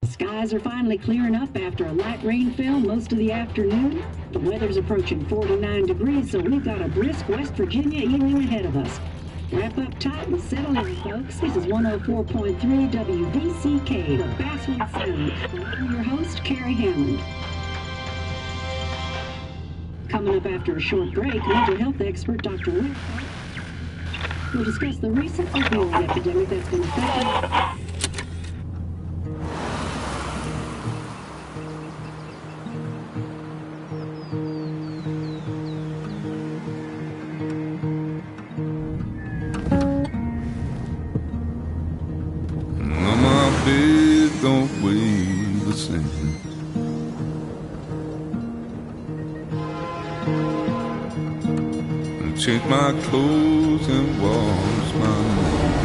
Skies are finally clearing up after a light rainfall most of the afternoon. The weather's approaching 49 degrees, so we've got a brisk West Virginia evening ahead of us. Wrap up tight and settle in, folks. This is 104.3 WVCK, the Basswood Sound. I'm your host, Carrie Hammond. Coming up after a short break, mental health expert Dr. Rick will discuss the recent opioid epidemic that's been affecting don't weigh the same. And change my clothes and wash my name.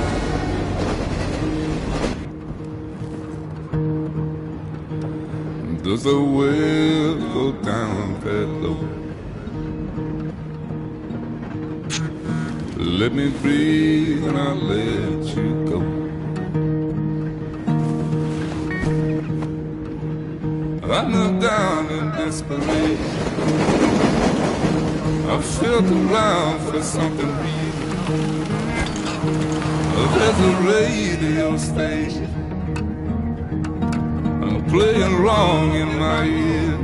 Does the well go down that low? Let me breathe and I'll let you go. I look down in desperation. I felt around for something real. There's a radio station. I'm playing wrong in my ear.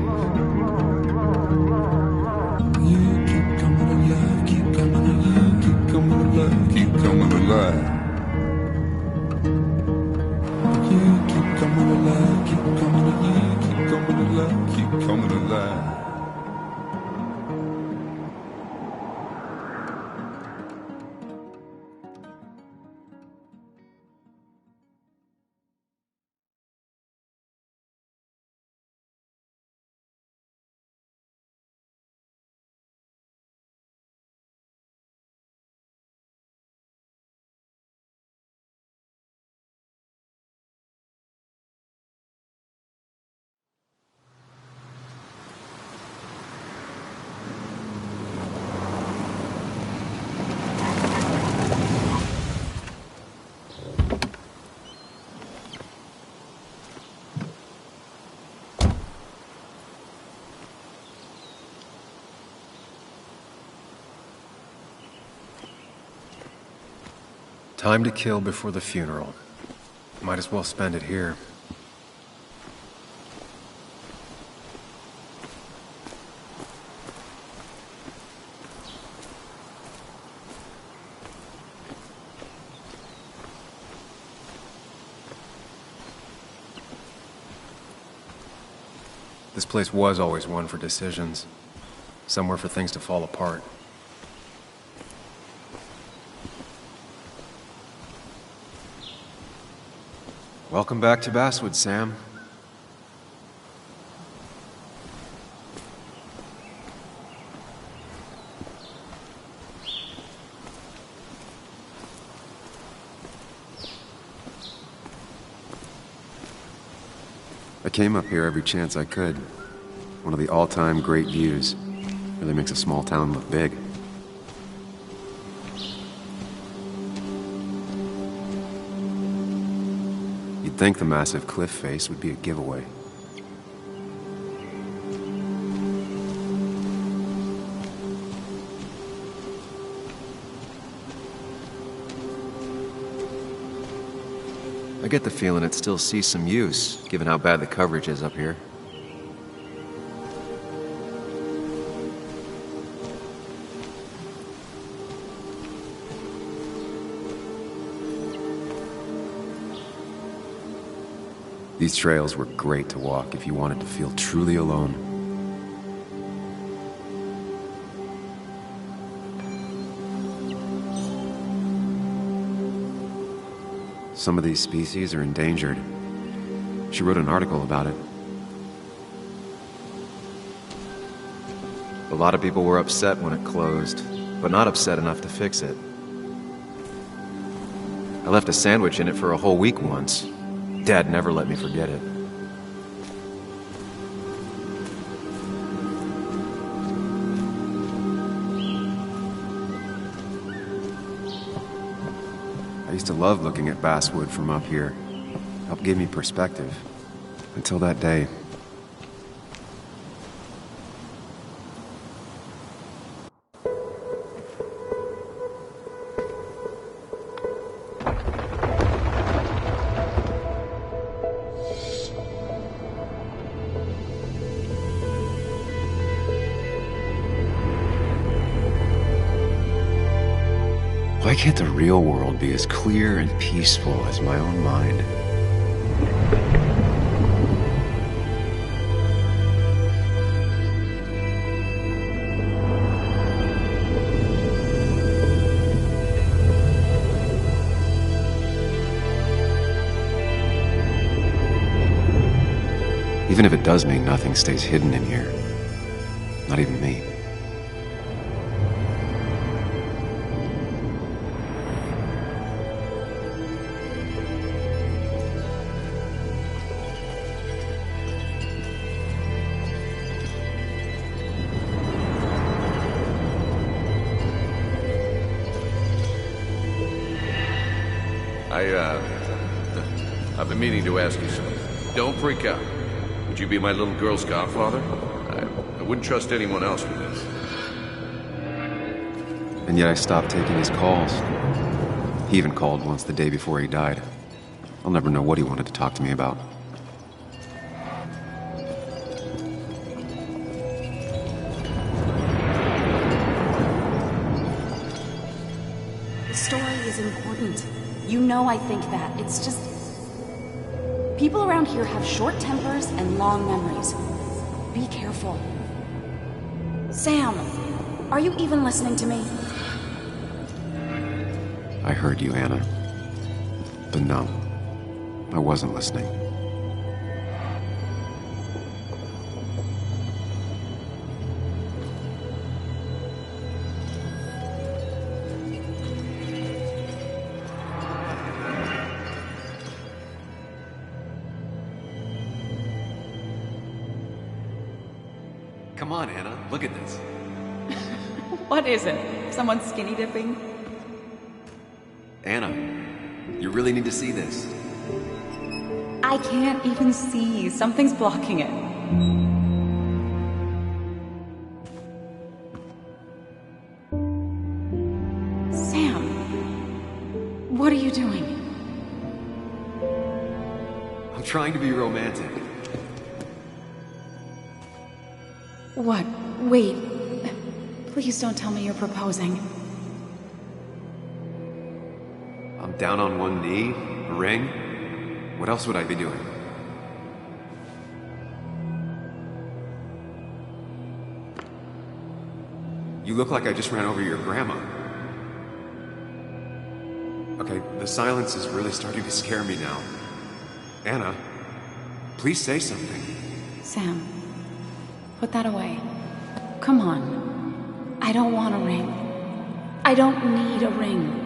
You keep coming alive, keep coming alive, keep coming alive, keep coming alive. You keep coming alive, keep coming alive. Coming alive, keep coming alive. Time to kill before the funeral. Might as well spend it here. This place was always one for decisions. Somewhere for things to fall apart. Welcome back to Basswood, Sam. I came up here every chance I could. One of the all-time great views. Really makes a small town look big. You'd think the massive cliff face would be a giveaway. I get the feeling it still sees some use, given how bad the coverage is up here. These trails were great to walk if you wanted to feel truly alone. Some of these species are endangered. She wrote an article about it. A lot of people were upset when it closed, but not upset enough to fix it. I left a sandwich in it for a whole week once. Dad never let me forget it. I used to love looking at Basswood from up here. Helped give me perspective. Until that day. Why can't the real world be as clear and peaceful as my own mind? Even if it does mean nothing stays hidden in here. Not even me. I've been meaning to ask you something. Don't freak out. Would you be my little girl's godfather? I wouldn't trust anyone else with this. And yet I stopped taking his calls. He even called once the day before he died. I'll never know what he wanted to talk to me about. The story is important. You know I think that. It's just... people around here have short tempers and long memories. Be careful. Sam, are you even listening to me? I heard you, Anna. But no, I wasn't listening. Come on, Anna, look at this. What is it? Someone skinny dipping? Anna, you really need to see this. I can't even see. Something's blocking it. Sam, what are you doing? I'm trying to be romantic. What? Wait. Please don't tell me you're proposing. I'm down on one knee, a ring. What else would I be doing? You look like I just ran over your grandma. Okay, the silence is really starting to scare me now. Anna, please say something. Sam, put that away. Come on. I don't want a ring. I don't need a ring.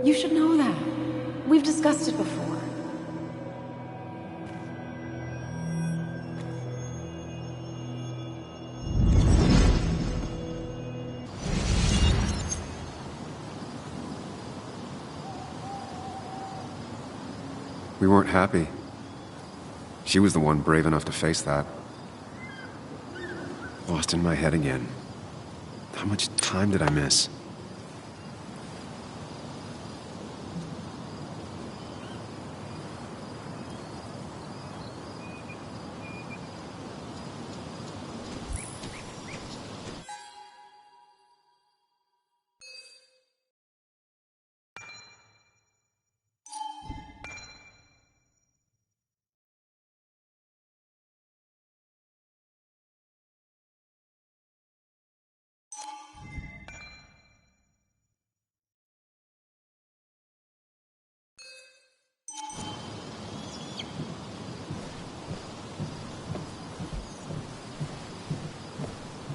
You should know that. We've discussed it before. We weren't happy. She was the one brave enough to face that. Lost in my head again. How much time did I miss?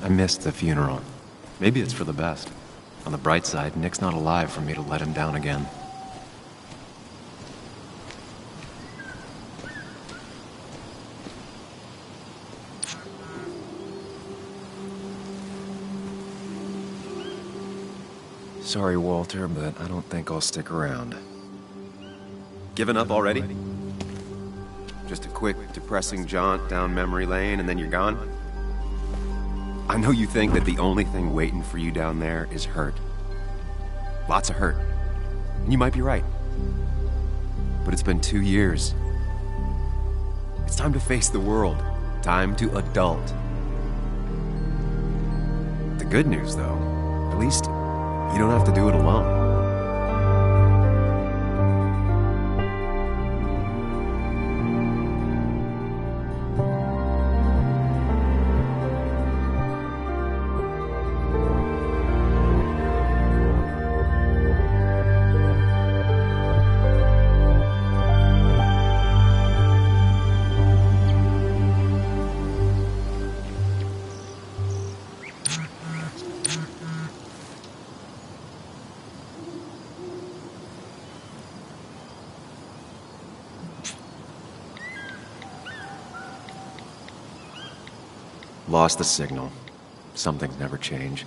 I missed the funeral. Maybe it's for the best. On the bright side, Nick's not alive for me to let him down again. Sorry, Walter, but I don't think I'll stick around. Given up already? Just a quick, depressing jaunt down memory lane and then you're gone? I know you think that the only thing waiting for you down there is hurt. Lots of hurt. And you might be right. But it's been 2 years. It's time to face the world. Time to adult. The good news, though, at least you don't have to do it alone. Lost the signal. Some things never change.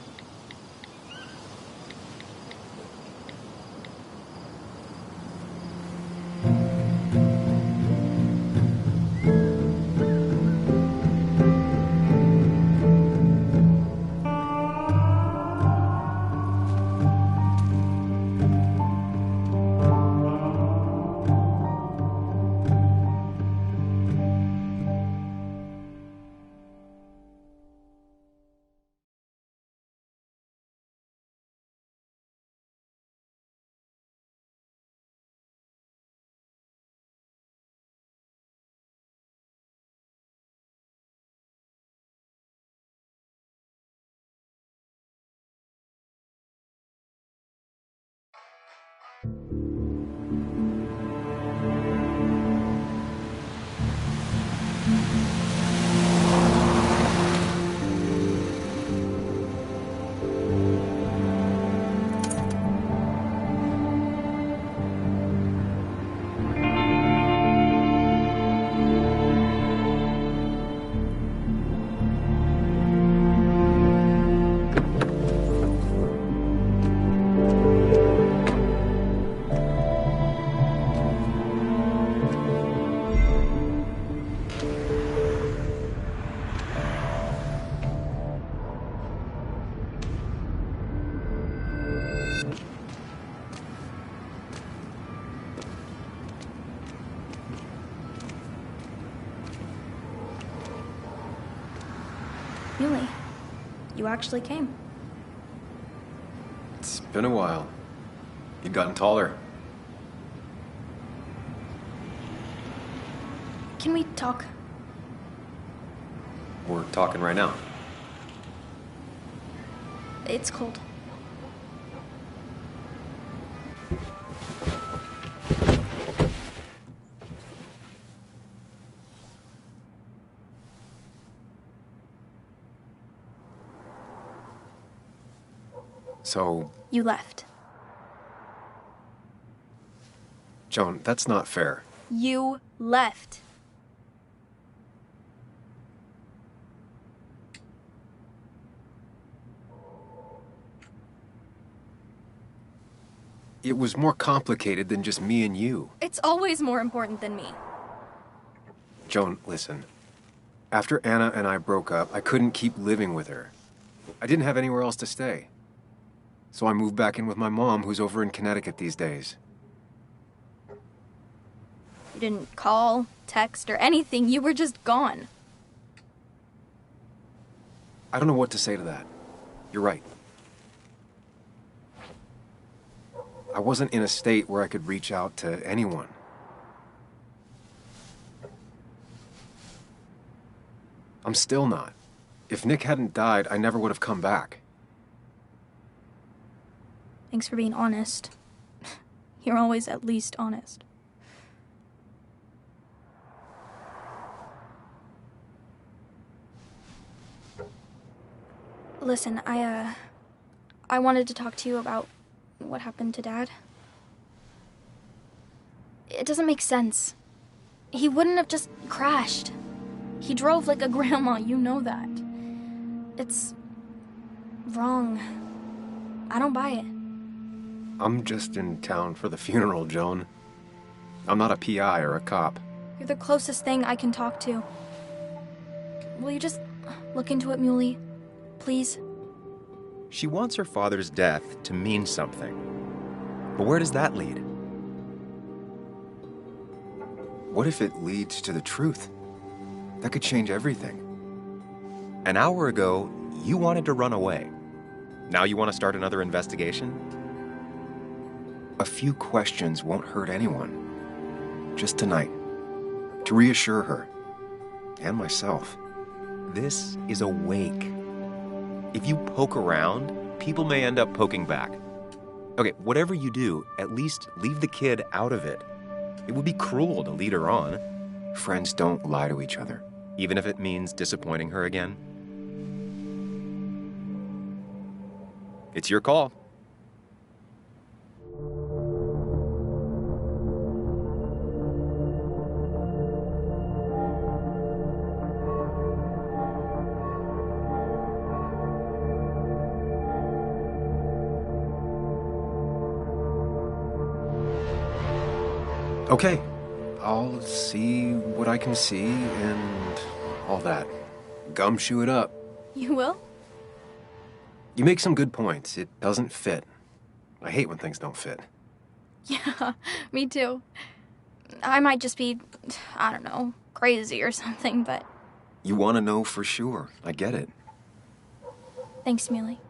Yuli, you actually came. It's been a while. You've gotten taller. Can we talk? We're talking right now. It's cold. So... You left. Joan, that's not fair. You left. It was more complicated than just me and you. It's always more important than me. Joan, listen. After Anna and I broke up, I couldn't keep living with her. I didn't have anywhere else to stay. So I moved back in with my mom, who's over in Connecticut these days. You didn't call, text, or anything. You were just gone. I don't know what to say to that. You're right. I wasn't in a state where I could reach out to anyone. I'm still not. If Nick hadn't died, I never would have come back. Thanks for being honest. You're always at least honest. Listen, I wanted to talk to you about what happened to Dad. It doesn't make sense. He wouldn't have just crashed. He drove like a grandma, you know that. It's wrong. I don't buy it. I'm just in town for the funeral, Joan. I'm not a PI or a cop. You're the closest thing I can talk to. Will you just look into it, Muley? Please? She wants her father's death to mean something. But where does that lead? What if it leads to the truth? That could change everything. An hour ago, you wanted to run away. Now you want to start another investigation? A few questions won't hurt anyone. Just tonight. To reassure her. And myself. This is a wake. If you poke around, people may end up poking back. Okay, whatever you do, at least leave the kid out of it. It would be cruel to lead her on. Friends don't lie to each other, even if it means disappointing her again. It's your call. Okay, I'll see what I can see and all that. Gumshoe it up. You will? You make some good points. It doesn't fit. I hate when things don't fit. Yeah, me too. I might just be, I don't know, crazy or something, but... You want to know for sure. I get it. Thanks, Muley.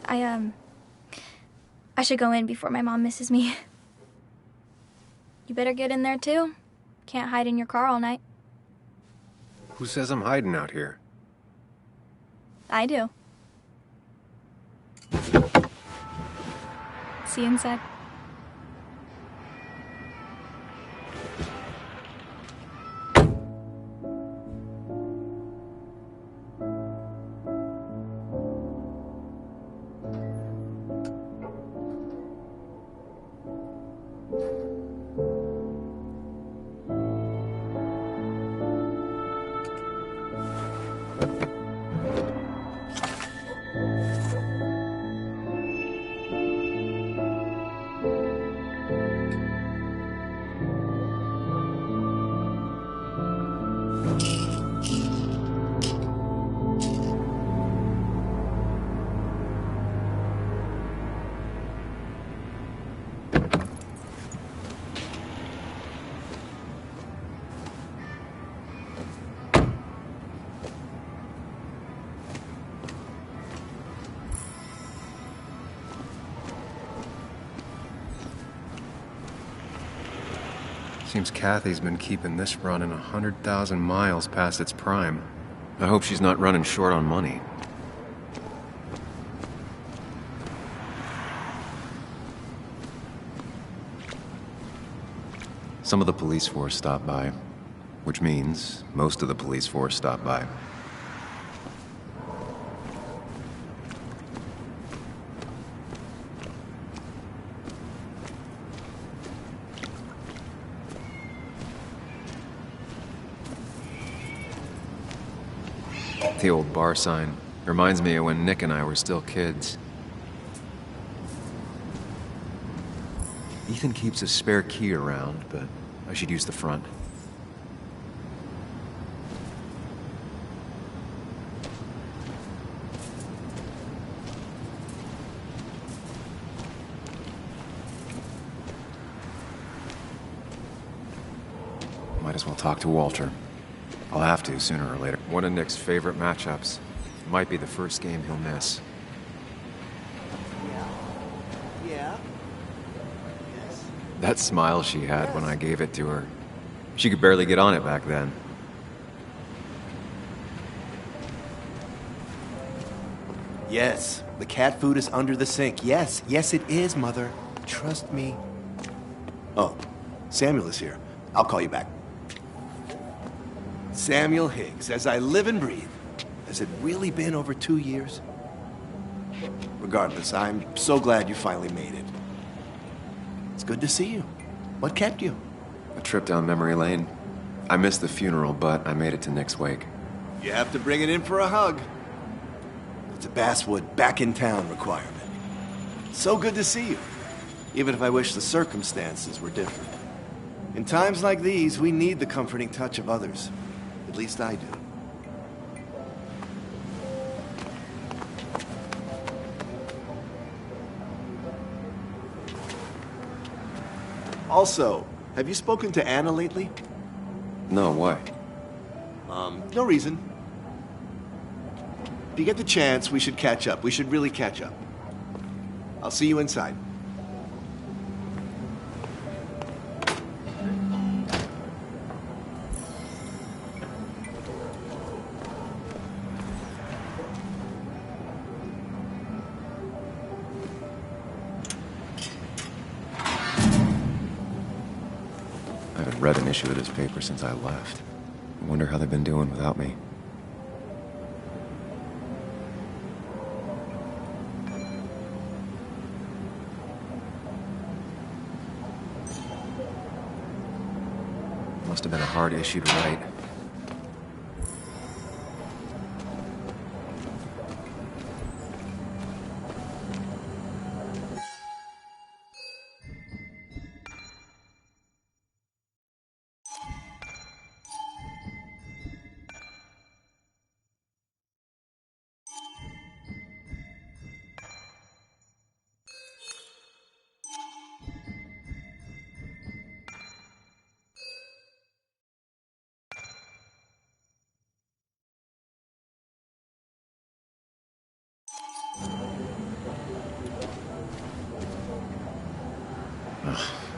I should go in before my mom misses me. You better get in there, too. Can't hide in your car all night. Who says I'm hiding out here? I do. See you inside. Seems Kathy's been keeping this running 100,000 miles past its prime. I hope she's not running short on money. Some of the police force stopped by, which means most of the police force stopped by. The old bar sign reminds me of when Nick and I were still kids. Ethan keeps a spare key around, but I should use the front. Might as well talk to Walter. I'll have to sooner or later. One of Nick's favorite matchups. Might be the first game he'll miss. Yeah. That smile she had when I gave it to her. She could barely get on it back then. Yes, the cat food is under the sink. Yes, yes it is, Mother. Trust me. Oh, Samuel is here. I'll call you back. Samuel Higgs, as I live and breathe. Has it really been over 2 years? Regardless, I'm so glad you finally made it. It's good to see you. What kept you? A trip down memory lane. I missed the funeral, but I made it to Nick's wake. You have to bring it in for a hug. It's a Basswood back in town requirement. So good to see you. Even if I wish the circumstances were different. In times like these, we need the comforting touch of others. At least I do. Also, have you spoken to Anna lately? No, why? No reason. If you get the chance, we should catch up. We should really catch up. I'll see you inside. I haven't read an issue of this paper since I left. I wonder how they've been doing without me. Must have been a hard issue to write.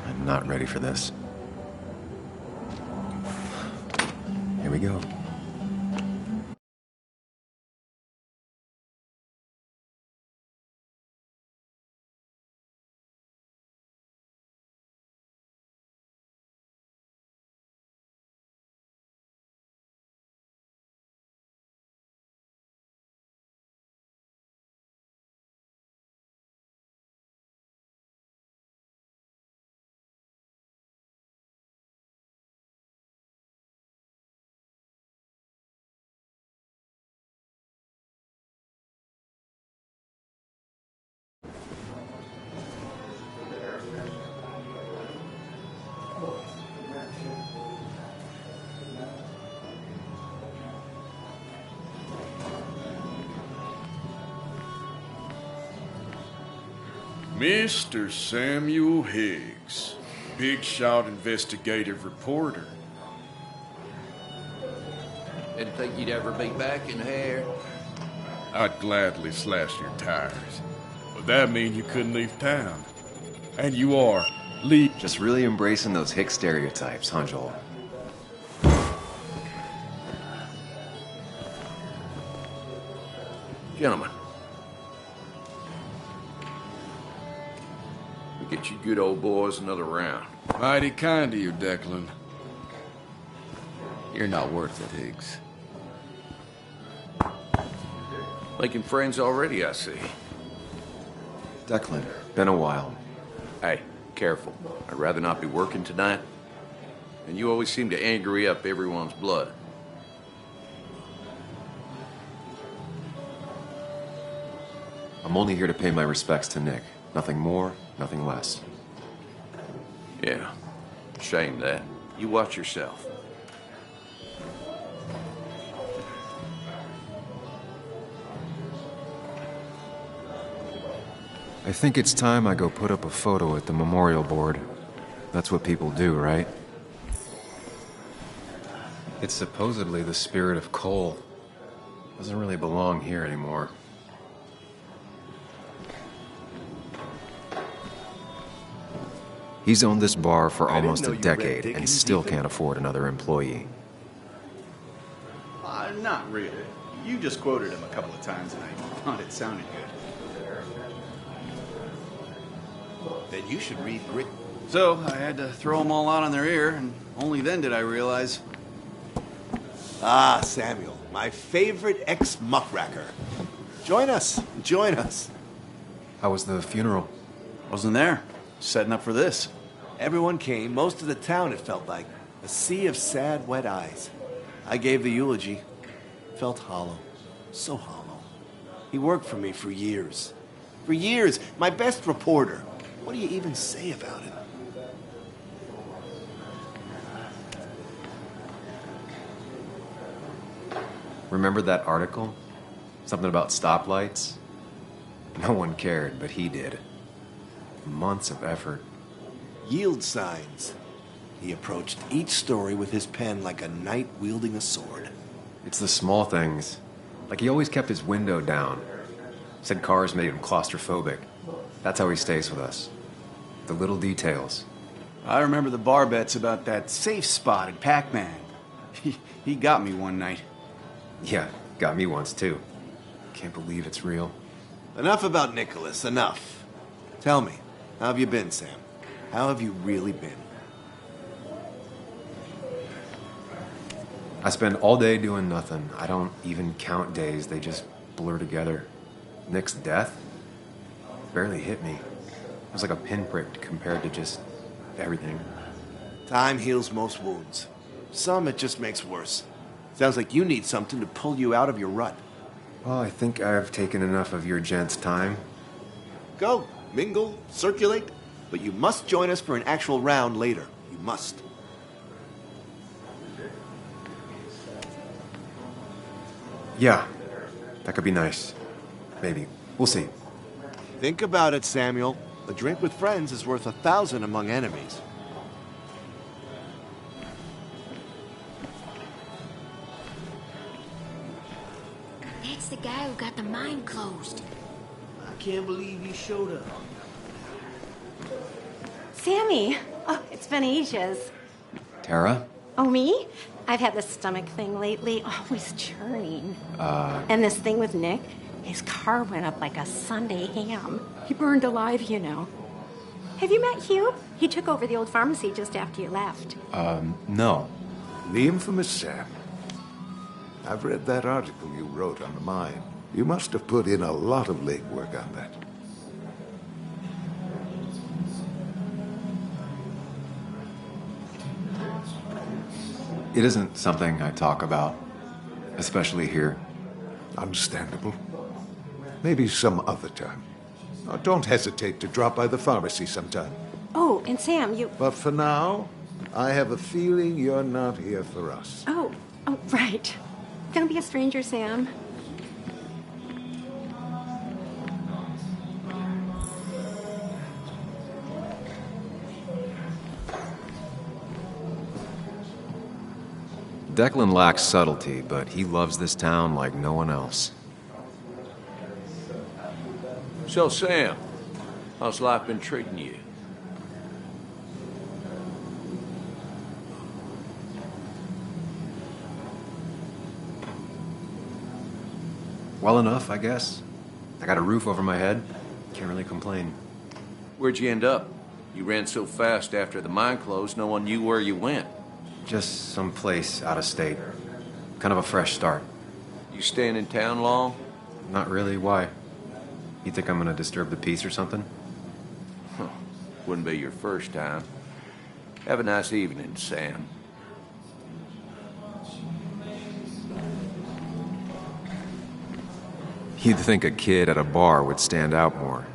I'm not ready for this. Here we go. Mr. Samuel Higgs, big shot investigative reporter. Didn't think you'd ever be back in here. I'd gladly slash your tires, but that mean you couldn't leave town. And you are Just really embracing those hick stereotypes, huh, Joel? Gentlemen. We get you good old boys another round. mighty kind of you, Declan. You're not worth it, Higgs. Making friends already, I see. Declan, been a while. Hey, careful. I'd rather not be working tonight. And you always seem to angry up everyone's blood. I'm only here to pay my respects to Nick. Nothing more, nothing less. Yeah, shame that. You watch yourself. I think it's time I go put up a photo at the memorial board. That's what people do, right? It's supposedly the spirit of Cole. Doesn't really belong here anymore. He's owned this bar for almost a decade and still can't afford another employee. Not really. You just quoted him a couple of times and I thought it sounded good. Then you should read Grit. So I had to throw them all out on their ear, and only then did I realize. Ah, Samuel, my favorite ex-muckracker. Join us. Join us. How was the funeral? Wasn't there. Setting up for this. Everyone came, most of the town, it felt like. A sea of sad, wet eyes. I gave the eulogy. Felt hollow. So hollow. He worked for me for years. For years, my best reporter. What do you even say about it? Remember that article? Something about stoplights? No one cared, but he did. Months of effort. Yield signs. He approached each story with his pen like a knight wielding a sword. It's the small things. Like he always kept his window down. Said cars made him claustrophobic. That's how he stays with us. The little details. I remember the bar bets about that safe spot at Pac-Man. He got me one night. Yeah, got me once too. Can't believe it's real. Enough about Nicholas, enough. Tell me, how have you been, Sam? How have you really been? I spend all day doing nothing. I don't even count days. They just blur together. Nick's death barely hit me. It was like a pinprick compared to just everything. Time heals most wounds. Some it just makes worse. Sounds like you need something to pull you out of your rut. Well, I think I've taken enough of your gents' time. Go, mingle, circulate, but you must join us for an actual round later. You must. Yeah, that could be nice. Maybe. We'll see. Think about it, Samuel. A drink with friends is worth 1,000 among enemies. That's the guy who got the mine closed. I can't believe you showed up. Sammy! Oh, it's been ages. Tara? Oh, me? I've had this stomach thing lately, always churning. And this thing with Nick, his car went up like a Sunday ham. He burned alive, you know. Have you met Hugh? He took over the old pharmacy just after you left. No. The infamous Sam. I've read that article you wrote on the mine. You must have put in a lot of legwork on that. It isn't something I talk about, especially here. Understandable. Maybe some other time. Don't hesitate to drop by the pharmacy sometime. Oh, and Sam, you... But for now, I have a feeling you're not here for us. Oh, right. Don't be a stranger, Sam. Declan lacks subtlety, but he loves this town like no one else. So, Sam, how's life been treating you? Well enough, I guess. I got a roof over my head. Can't really complain. Where'd you end up? You ran so fast after the mine closed, no one knew where you went. Just someplace out of state. Kind of a fresh start. You staying in town long? Not really. Why? You think I'm gonna disturb the peace or something? Huh. Wouldn't be your first time. Have a nice evening, Sam. You'd think a kid at a bar would stand out more.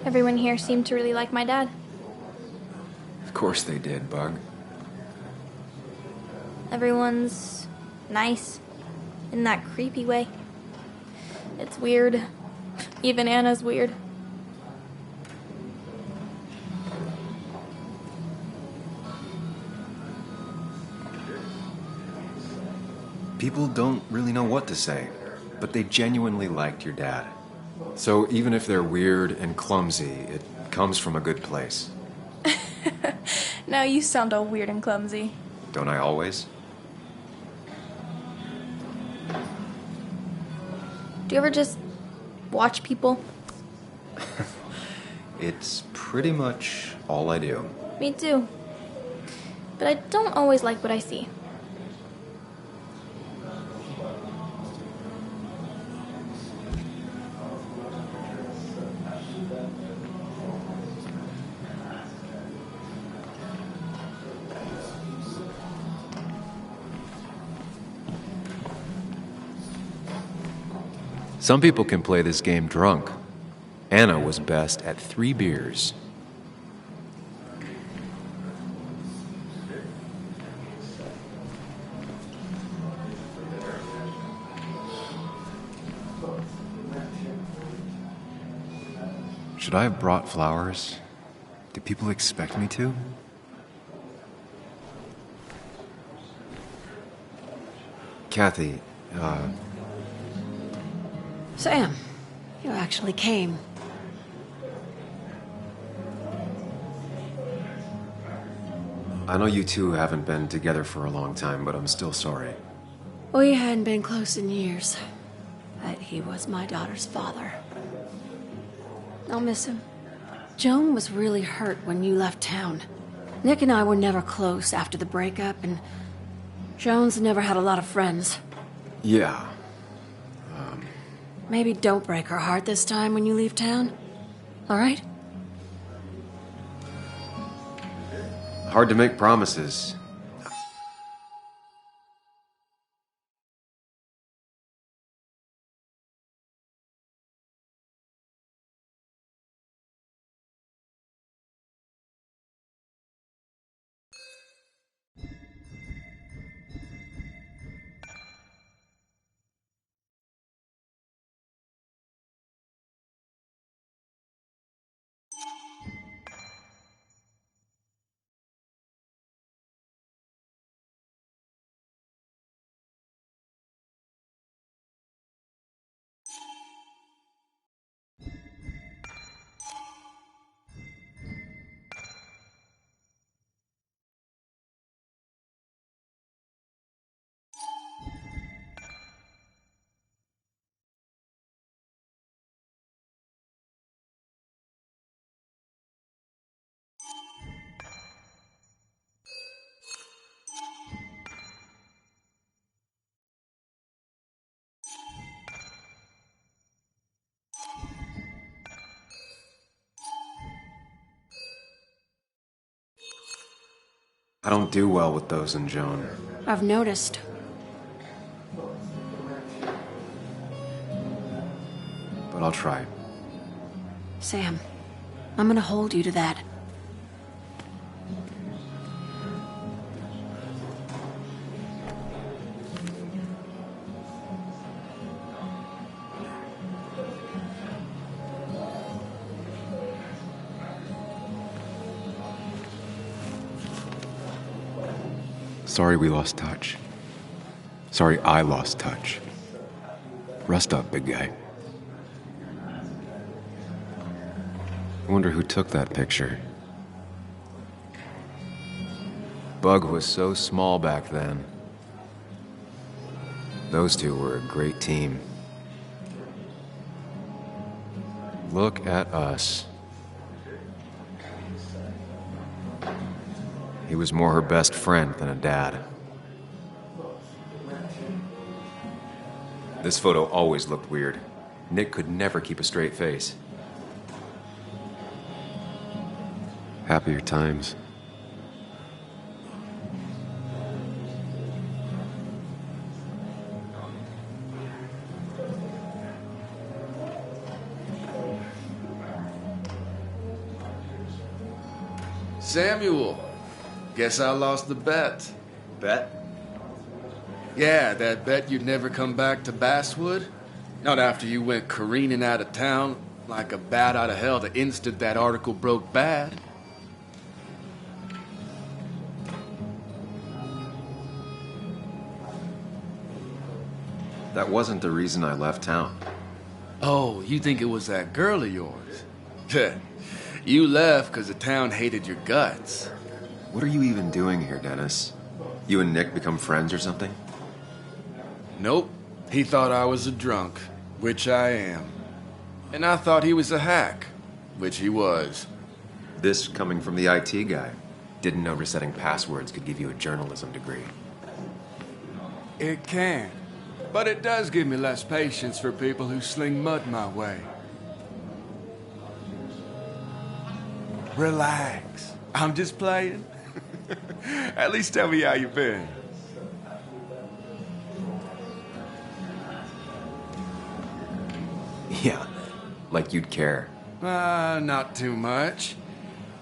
Everyone here seemed to really like my dad. Of course they did, Bug. Everyone's nice in that creepy way. It's weird. Even Anna's weird. People don't really know what to say, but they genuinely liked your dad. So even if they're weird and clumsy, it comes from a good place. Now you sound all weird and clumsy. Don't I always? Do you ever just watch people? It's pretty much all I do. Me too. But I don't always like what I see. Some people can play this game drunk. Anna was best at 3 beers. Should I have brought flowers? Do people expect me to? Kathy, Sam, you actually came. I know you two haven't been together for a long time, but I'm still sorry. We hadn't been close in years, but he was my daughter's father. I'll miss him. Joan was really hurt when you left town. Nick and I were never close after the breakup, and Joan's never had a lot of friends. Yeah. Maybe don't break her heart this time when you leave town. All right? Hard to make promises. I don't do well with those in Joan. I've noticed. But I'll try. Sam, I'm gonna hold you to that. Sorry we lost touch. Sorry I lost touch. Rest up, big guy. I wonder who took that picture. Bug was so small back then. Those two were a great team. Look at us. He was more her best friend than a dad. This photo always looked weird. Nick could never keep a straight face. Happier times. Samuel, guess I lost the bet. Bet? Yeah, that bet you'd never come back to Basswood. Not after you went careening out of town like a bat out of hell the instant that article broke bad. That wasn't the reason I left town. Oh, you think it was that girl of yours? You left because the town hated your guts. What are you even doing here, Dennis? You and Nick become friends or something? Nope. He thought I was a drunk, which I am. And I thought he was a hack, which he was. This coming from the IT guy. Didn't know resetting passwords could give you a journalism degree. It can. But it does give me less patience for people who sling mud my way. Relax. I'm just playing. At least tell me how you been. Yeah. Like you'd care. Not too much.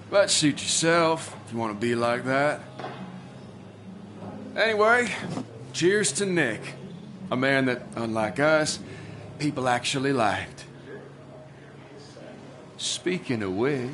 But suit yourself if you want to be like that. Anyway, cheers to Nick. A man that, unlike us, people actually liked. Speaking of which...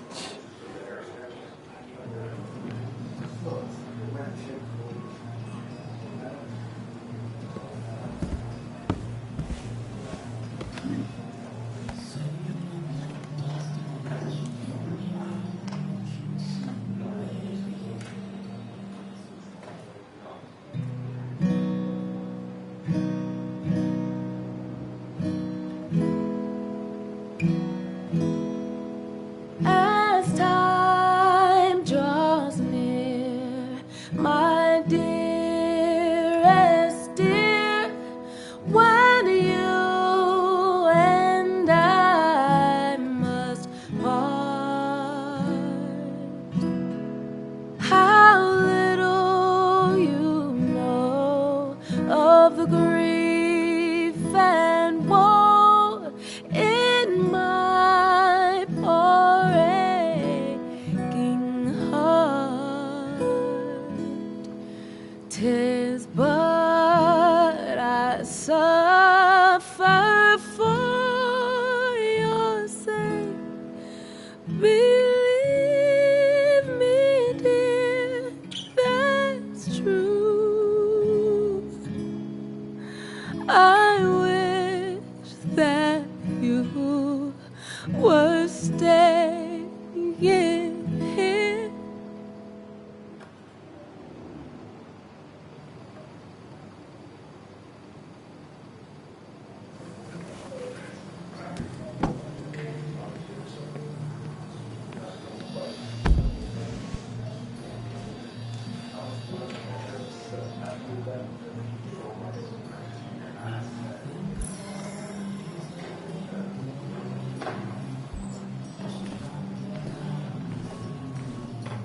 As time draws near, my dearest dear, when you and I must part, how little you know of the grief and woe in my poor aching heart. 'Tis but I suffer for your sake. Believe me, dear, that's true. I wish that you were staying here.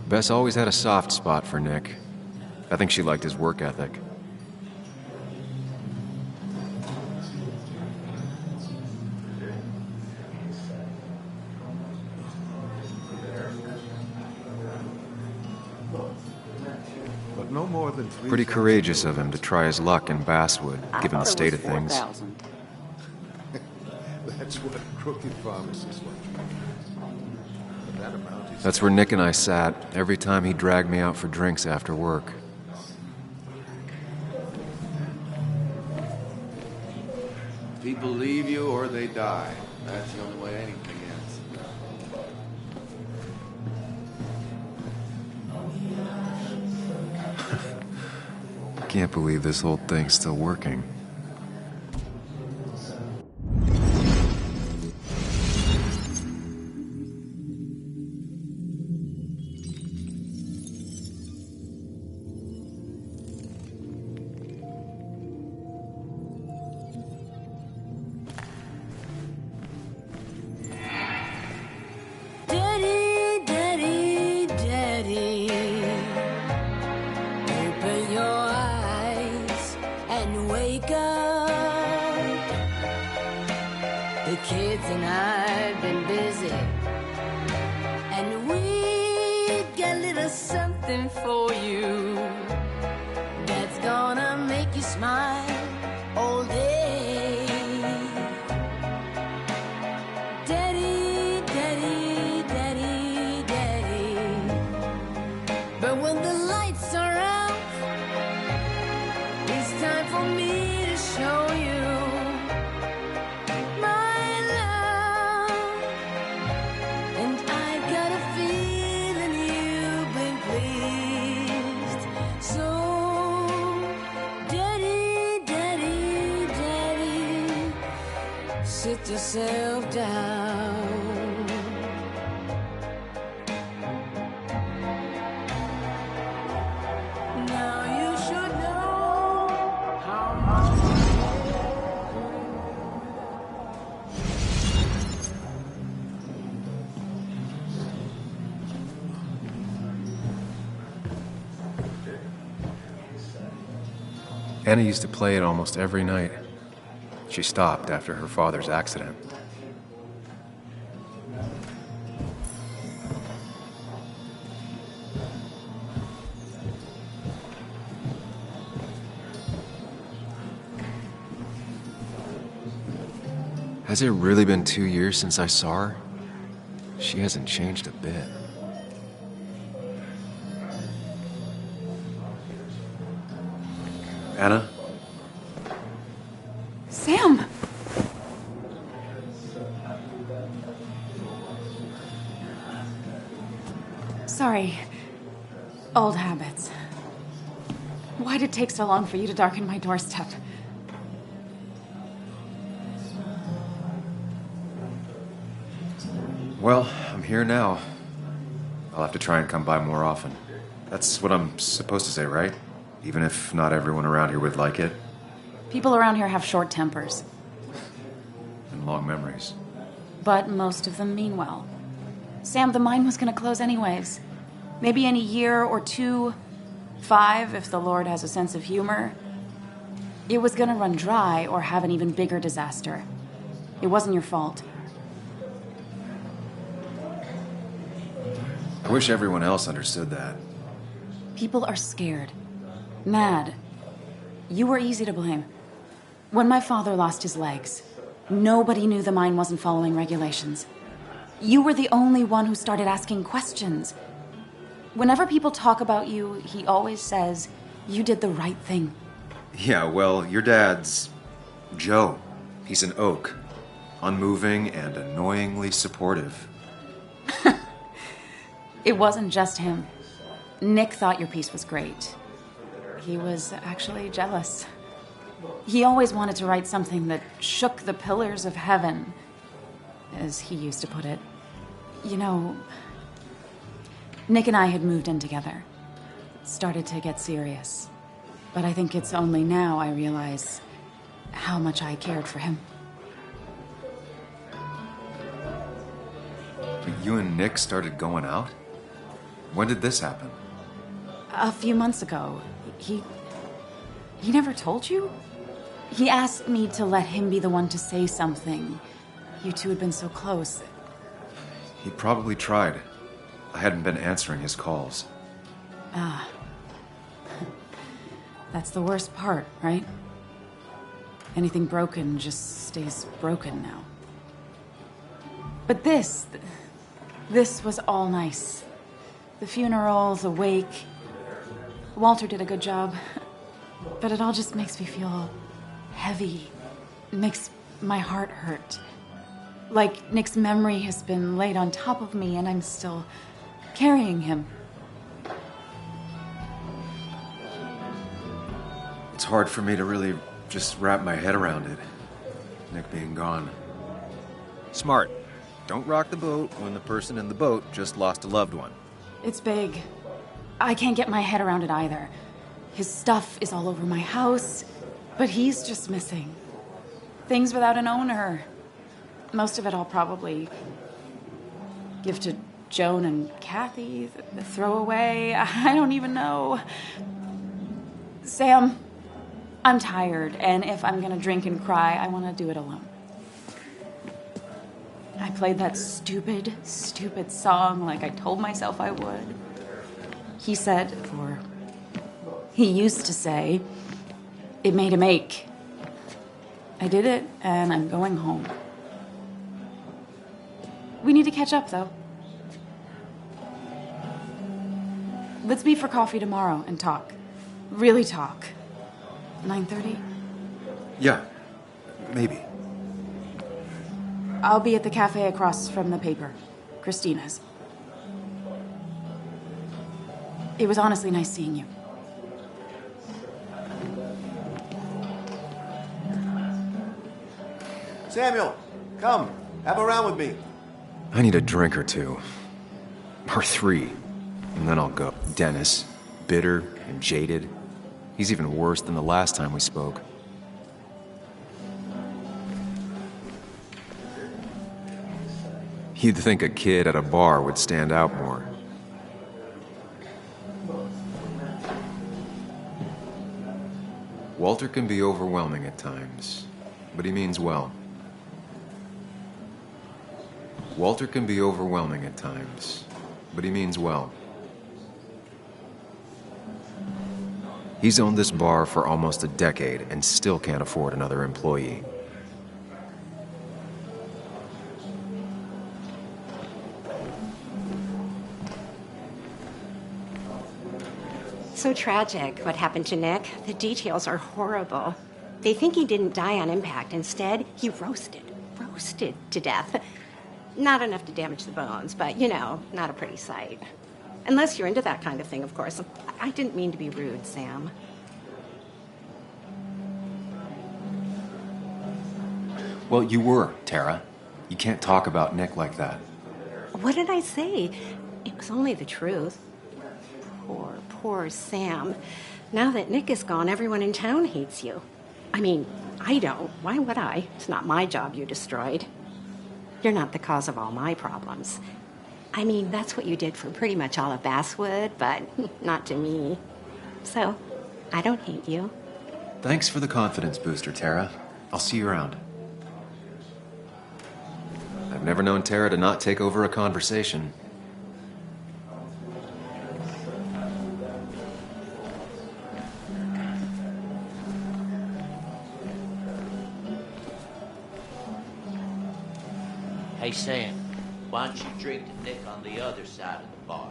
Bess always had a soft spot for Nick. I think she liked his work ethic. But no more than three. Pretty courageous of him to try his luck in Basswood, given the state of things. That's what crooked pharmacists want. But that amount is... That's where Nick and I sat every time he dragged me out for drinks after work. People leave you or they die. That's the only way anything ends. Can't believe this whole thing's still working. Daddy, daddy, daddy, open your eyes and wake up. The kids and I've been busy, and we got a little something for you that's gonna make you smile all day. Daddy, daddy, daddy, daddy. But when the lights are out, it's time for me to show you my love. And I got a feeling you've been pleased. So, daddy, daddy, daddy, sit yourself down. Now you should know how much Anna used to play it almost every night. She stopped after her father's accident. Has it really been 2 years since I saw her? She hasn't changed a bit. Anna? Sam! Sorry. Old habits. Why'd it take so long for you to darken my doorstep? Well, I'm here now. I'll have to try and come by more often. That's what I'm supposed to say, right? Even if not everyone around here would like it. People around here have short tempers, And long memories. but most of them mean well. Sam, the mine was gonna close anyways. Maybe in a year or 2, 5, if the Lord has a sense of humor. It was gonna run dry or have an even bigger disaster. It wasn't your fault. I wish everyone else understood that. People are scared. Mad. You were easy to blame. When my father lost his legs, nobody knew the mine wasn't following regulations. You were the only one who started asking questions. Whenever people talk about you, he always says, you did the right thing. Yeah, well, your dad's Joe. He's an oak. Unmoving and annoyingly supportive. It wasn't just him. Nick thought your piece was great. He was actually jealous. He always wanted to write something that shook the pillars of heaven, as he used to put it. You know, Nick and I had moved in together. It started to get serious. But I think it's only now I realize how much I cared for him. You and Nick started going out? When did this happen? A few months ago. He never told you? He asked me to let him be the one to say something. You two had been so close. He probably tried. I hadn't been answering his calls. Ah. That's the worst part, right? Anything broken just stays broken now. But this was all nice. The funeral, the wake. Walter did a good job. But it all just makes me feel heavy. It makes my heart hurt. Like Nick's memory has been laid on top of me and I'm still carrying him. It's hard for me to really just wrap my head around it. Nick being gone. Smart. Don't rock the boat when the person in the boat just lost a loved one. It's big. I can't get my head around it either. His stuff is all over my house, but he's just missing. Things without an owner. Most of it I'll probably give to Joan and Kathy, the throwaway. I don't even know. Sam, I'm tired, and if I'm gonna drink and cry, I want to do it alone. I played that stupid song like I told myself I would. He said, or he used to say, it made him ache. I did it, and I'm going home. We need to catch up, though. Let's meet for coffee tomorrow and talk. Really talk. 9:30? Yeah, maybe. I'll be at the cafe across from the paper. Christina's. It was honestly nice seeing you. Samuel, come. Have a round with me. I need a drink or two. Or 3. And then I'll go. Dennis, bitter and jaded. He's even worse than the last time we spoke. You'd think a kid at a bar would stand out more. Walter can be overwhelming at times, but he means well. Walter can be overwhelming at times, but he means well. He's owned this bar for almost a decade and still can't afford another employee. So tragic what happened to Nick. The details are horrible. They think he didn't die on impact. Instead, he roasted to death. Not enough to damage the bones, but, you know, not a pretty sight. Unless you're into that kind of thing, of course. I didn't mean to be rude, Sam. Well, you were, Tara. You can't talk about Nick like that. What did I say? It was only the truth. Poor Sam. Now that Nick is gone, everyone in town hates you. I mean, I don't. Why would I? It's not my job you destroyed. You're not the cause of all my problems. I mean, that's what you did for pretty much all of Basswood, but not to me. So, I don't hate you. Thanks for the confidence booster, Tara. I'll see you around. I've never known Tara to not take over a conversation. Hey, Sam, why don't you drink to Nick on the other side of the bar?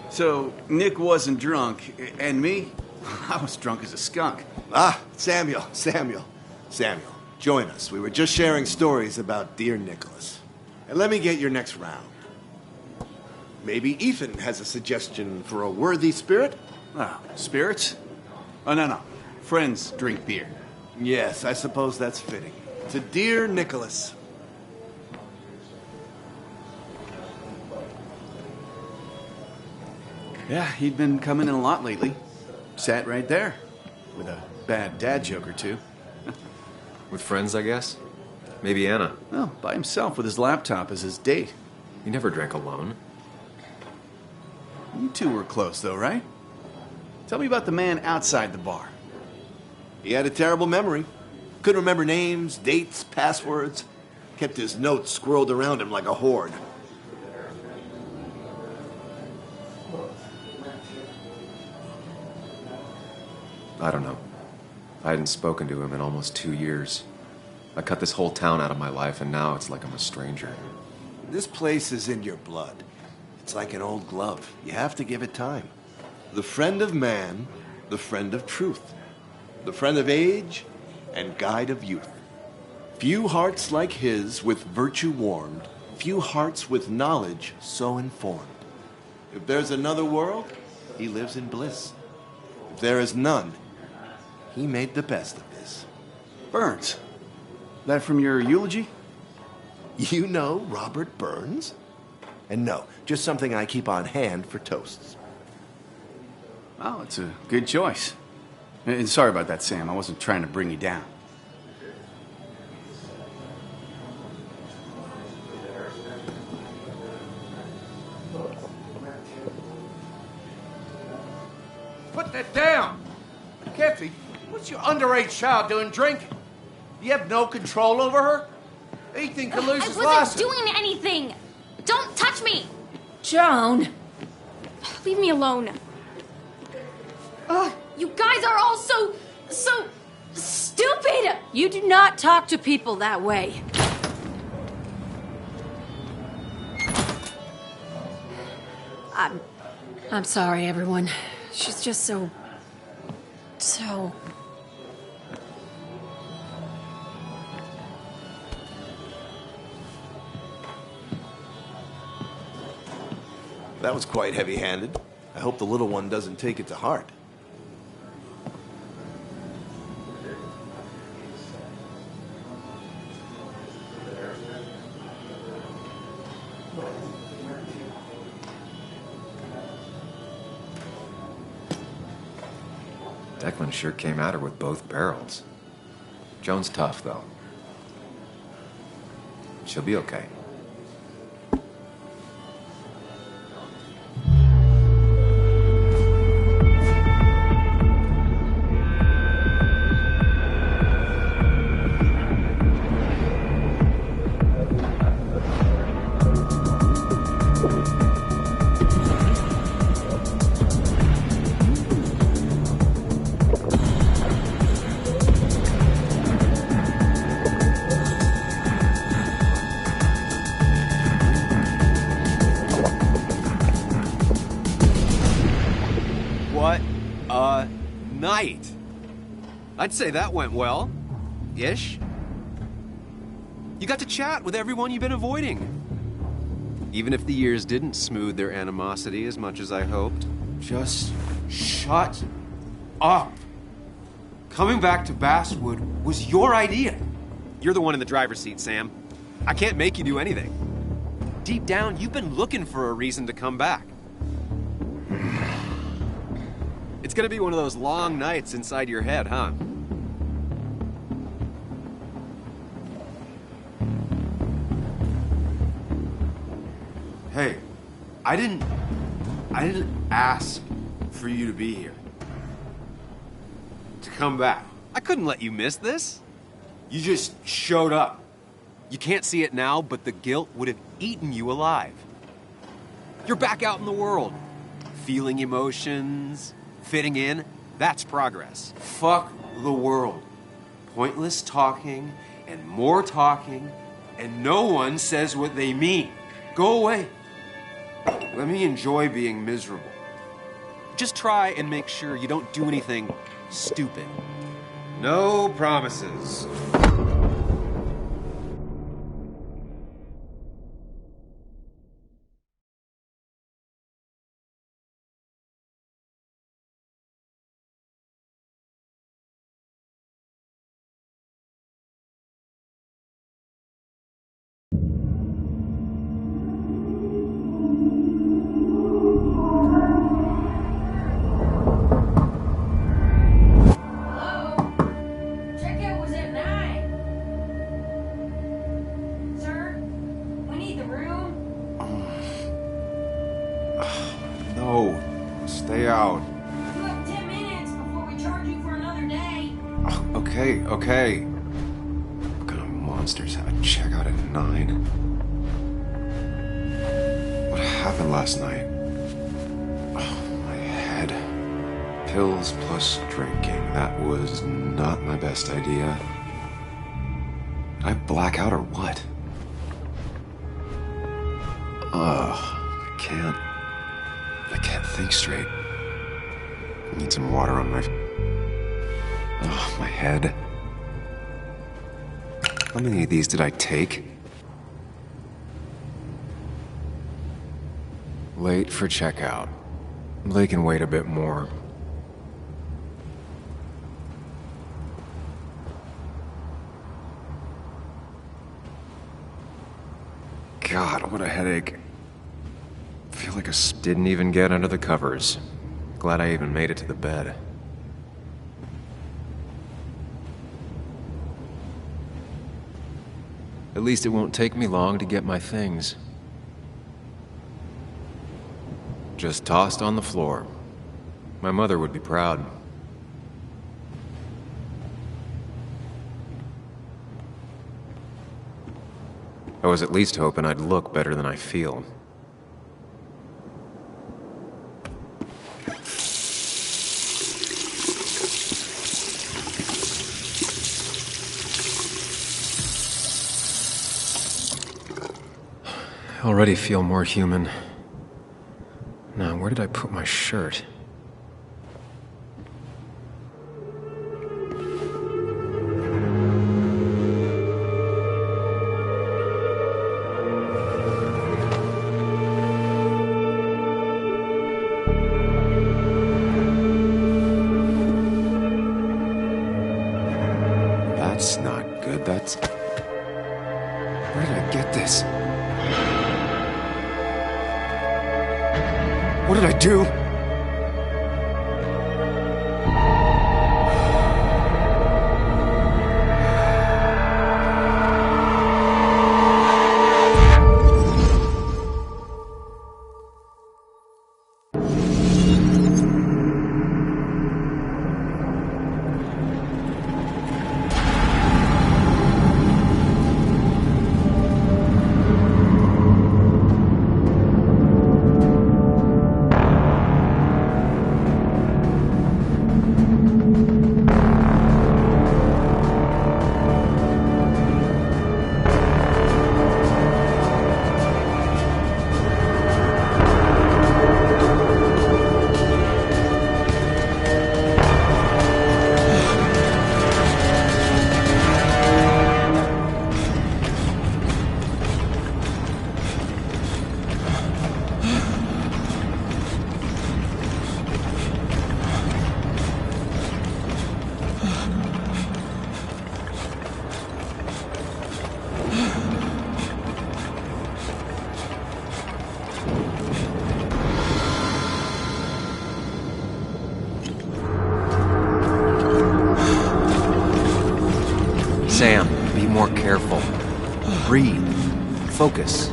So, Nick wasn't drunk, and me? I was drunk as a skunk. Ah, Samuel, join us. We were just sharing stories about dear Nicholas. And let me get your next round. Maybe Ethan has a suggestion for a worthy spirit? Oh, spirits? Oh, no. Friends drink beer. Yes, I suppose that's fitting. To dear Nicholas. Yeah, he'd been coming in a lot lately. Sat right there. With a bad dad joke or two. With friends, I guess? Maybe Anna. Well, by himself with his laptop as his date. He never drank alone. You two were close, though, right? Tell me about the man outside the bar. He had a terrible memory. Couldn't remember names, dates, passwords. Kept his notes squirreled around him like a hoard. I don't know. I hadn't spoken to him in almost 2 years. I cut this whole town out of my life, and now it's like I'm a stranger. This place is in your blood. It's like an old glove. You have to give it time. The friend of man, the friend of truth. The friend of age, and guide of youth. Few hearts like his with virtue warmed, few hearts with knowledge so informed. If there's another world, he lives in bliss. If there is none, he made the best of this. Burns. That from your eulogy? You know Robert Burns? And no, just something I keep on hand for toasts. Oh, it's a good choice. And sorry about that, Sam. I wasn't trying to bring you down. Put that down! Kathy, what's your underage child doing drinking? You have no control over her? Ethan could lose his I license. wasn't doing anything! Don't touch me! Joan! Leave me alone. Ugh, you guys are all so stupid! You do not talk to people that way. I'm sorry, everyone. She's just so... That was quite heavy-handed. I hope the little one doesn't take it to heart. Declan sure came at her with both barrels. Joan's tough, though. She'll be okay. night. I'd say that went well. Ish. You got to chat with everyone you've been avoiding. Even if the years didn't smooth their animosity as much as I hoped. Just shut up. Coming back to Basswood was your idea. You're the one in the driver's seat, Sam. I can't make you do anything. Deep down, you've been looking for a reason to come back. It's gonna be one of those long nights inside your head, huh? Hey, I didn't ask for you to be here. To come back. I couldn't let you miss this. You just showed up. You can't see it now, but the guilt would have eaten you alive. You're back out in the world. Feeling emotions, fitting in, that's progress. Fuck the world. Pointless talking and more talking, and no one says what they mean. Go away. Let me enjoy being miserable. Just try and make sure you don't do anything stupid. No promises. Stay out. You have 10 minutes before we charge you for another day. Okay. What kind of monsters have a checkout at 9? What happened last night? Oh, my head. Pills plus drinking. That was not my best idea. Did I black out or what? I can't think straight. I need some water on my... my head. How many of these did I take? Late for checkout. They can wait a bit more. God, what a headache. I feel like I didn't even get under the covers. Glad I even made it to the bed. At least it won't take me long to get my things. Just tossed on the floor. My mother would be proud. I was at least hoping I'd look better than I feel. I already feel more human. Now, where did I put my shirt? That's not good. That's... Where did I get this? What did I do? Breathe. Focus.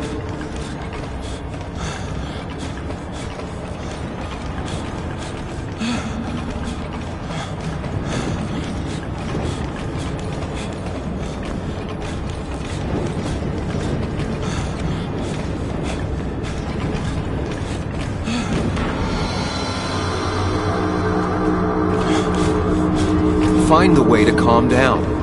Find the way to calm down.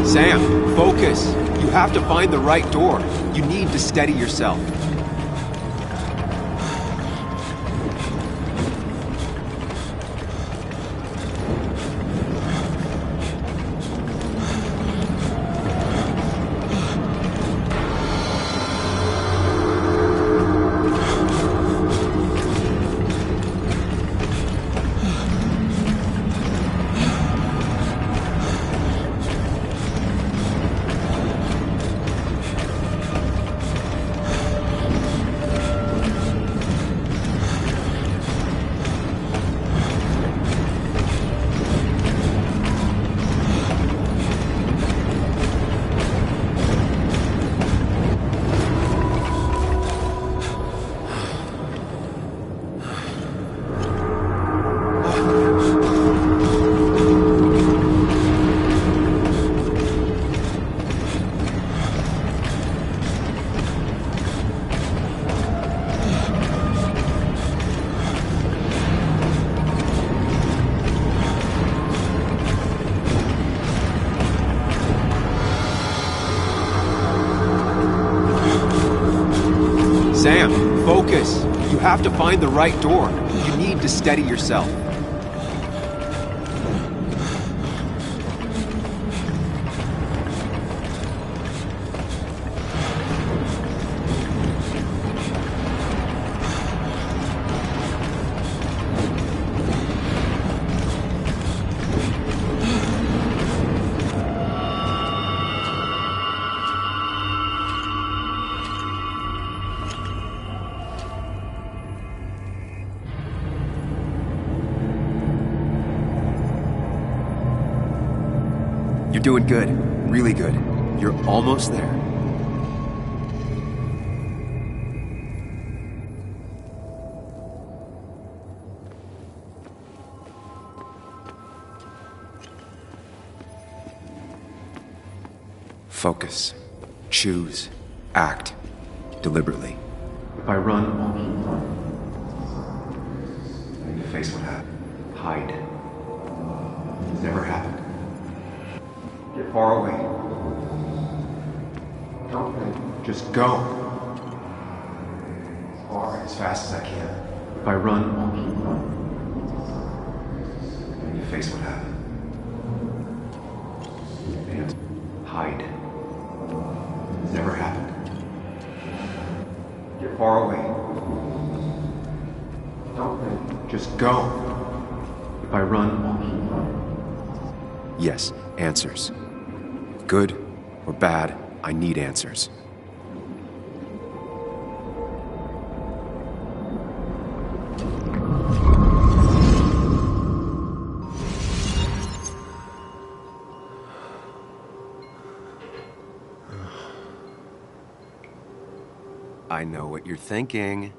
Sam, focus. You have to find the right door. You need to steady yourself. Sam, focus. You have to find the right door. You need to steady yourself. You're doing good. Really good. You're almost there. Focus. Choose. Act. Deliberately. If I run, I'll keep running. I need to face what happened. Hide. It's never happened. Get far away. Don't think. Just go. As far, as fast as I can. If I run, I'll keep running. I need to face what happened. And hide. It's never happened. Get far away. Don't think. Just go. If I run, I'll keep running. Yes, answers. Good or bad, I need answers. I know what you're thinking.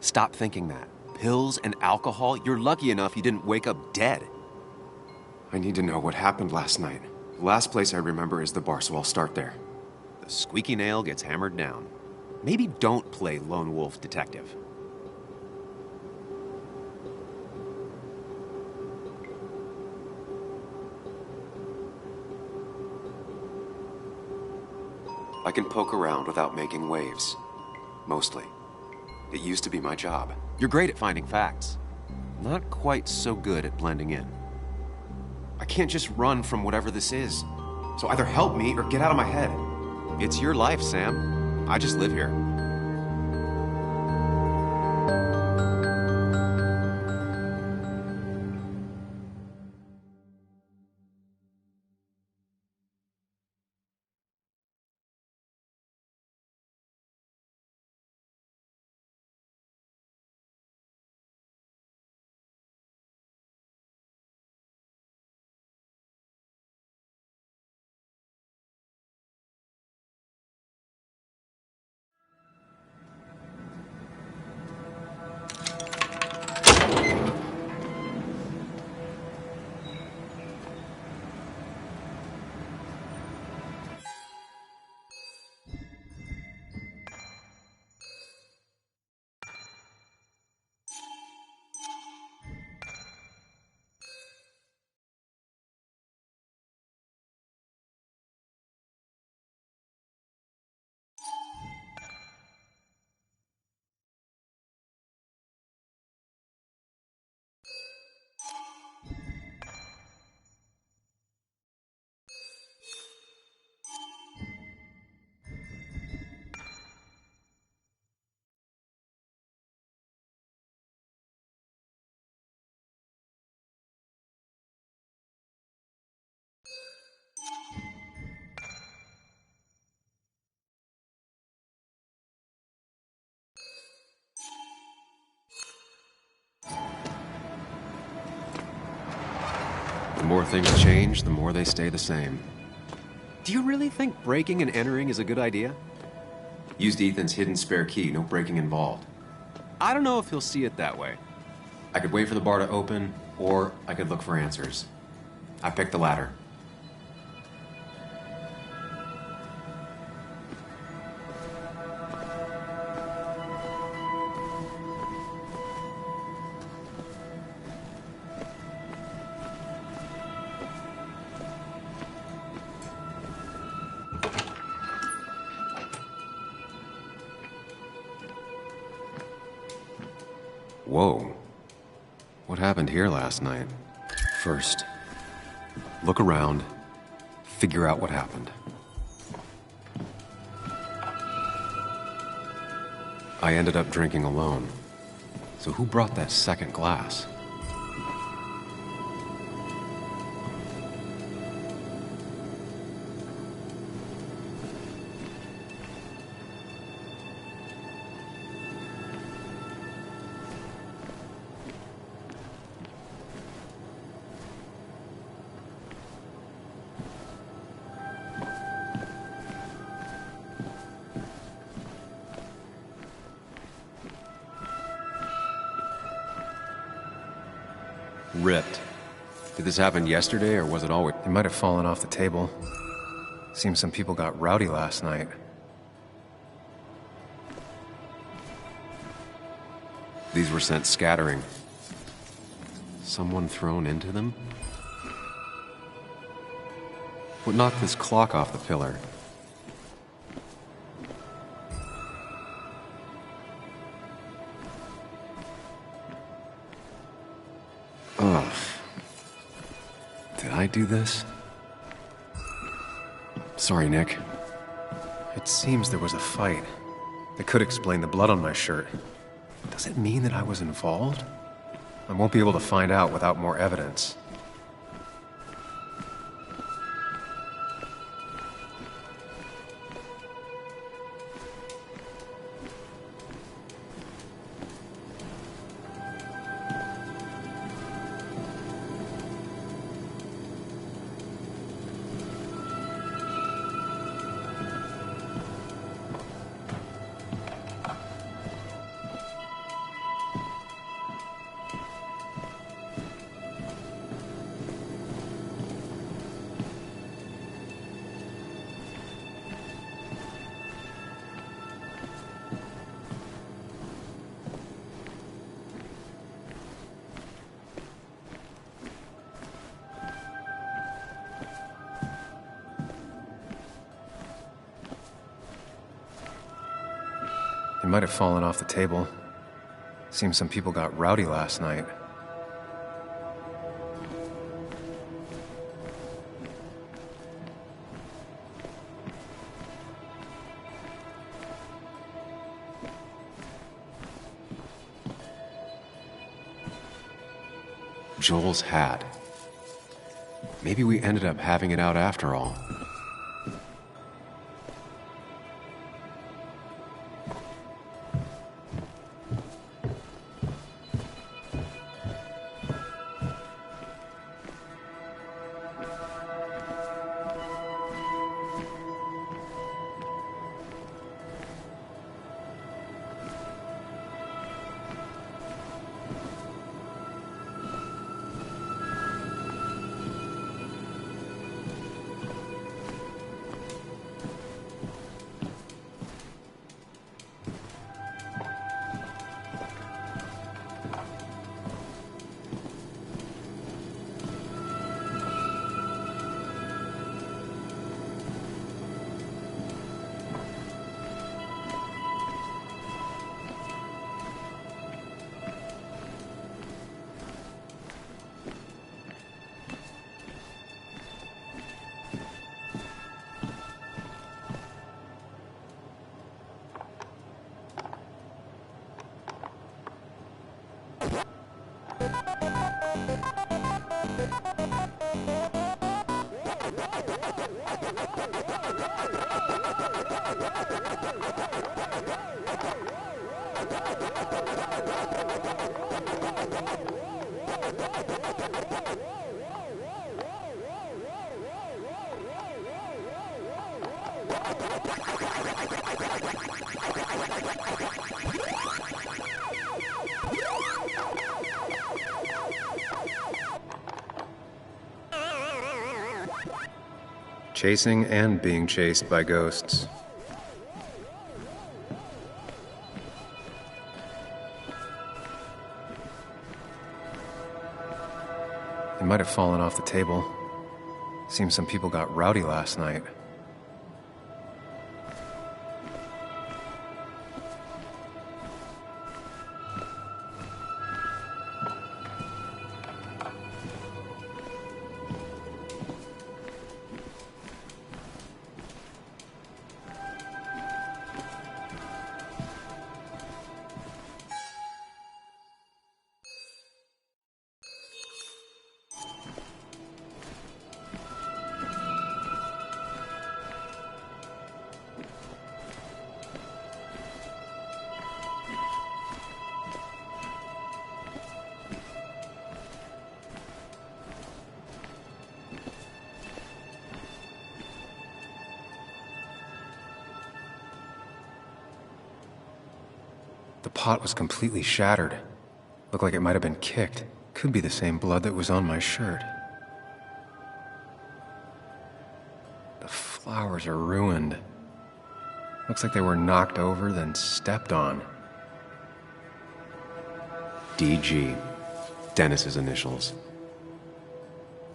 Stop thinking that. pills and alcohol, you're lucky enough you didn't wake up dead. I need to know what happened last night. The last place I remember is the bar, so I'll start there. The squeaky nail gets hammered down. Maybe don't play lone wolf detective. I can poke around without making waves. Mostly. It used to be my job. You're great at finding facts. Not quite so good at blending in. I can't just run from whatever this is. So either help me or get out of my head. It's your life, Sam. I just live here. The more things change, the more they stay the same. Do you really think breaking and entering is a good idea? Used Ethan's hidden spare key, no breaking involved. I don't know if he'll see it that way. I could wait for the bar to open, or I could look for answers. I picked the latter. Whoa. What happened here last night? First, look around, figure out what happened. I ended up drinking alone. So who brought that second glass? Ripped. Did this happen yesterday, or was it always... It might have fallen off the table. Seems some people got rowdy last night. These were sent scattering. Someone thrown into them? What knocked this clock off the pillar? Ugh. Did I do this? Sorry, Nick. It seems there was a fight. That could explain the blood on my shirt. Does it mean that I was involved? I won't be able to find out without more evidence. might have fallen off the table. Seems some people got rowdy last night. Joel's hat. Maybe we ended up having it out after all. Chasing and being chased by ghosts. It might have fallen off the table. Seems some people got rowdy last night. The pot was completely shattered. Looked like it might have been kicked. Could be the same blood that was on my shirt. The flowers are ruined. Looks like they were knocked over, then stepped on. DG. Dennis's initials.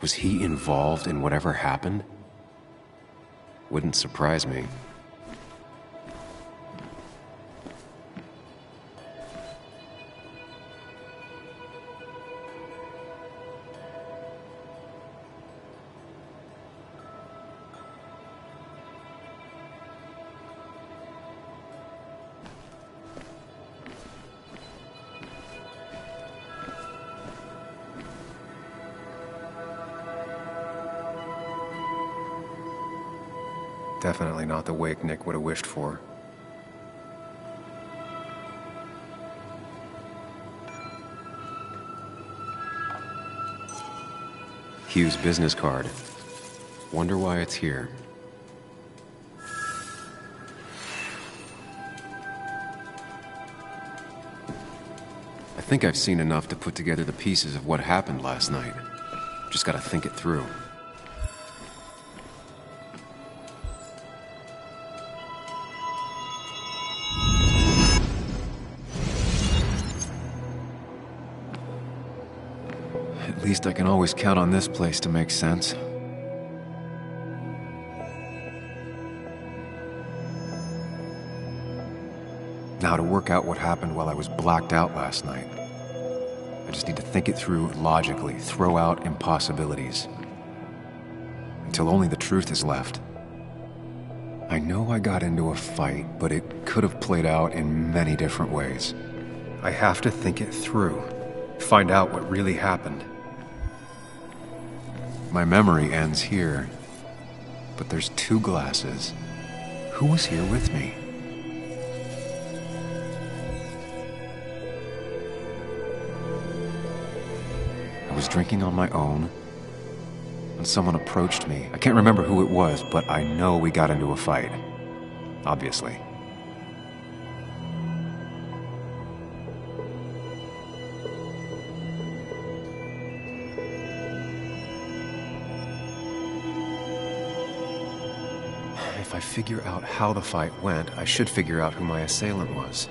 Was he involved in whatever happened? Wouldn't surprise me. Definitely not the wake Nick would have wished for. Hugh's business card. Wonder why it's here. I think I've seen enough to put together the pieces of what happened last night. Just gotta think it through. At least I can always count on this place to make sense. now to work out what happened while I was blacked out last night. I just need to think it through logically, throw out impossibilities. Until only the truth is left. I know I got into a fight, but it could have played out in many different ways. I have to think it through, find out what really happened. My memory ends here, but there's 2 glasses. Who was here with me? I was drinking on my own when someone approached me. I can't remember who it was, but I know we got into a fight. Obviously. If I figure out how the fight went, I should figure out who my assailant was.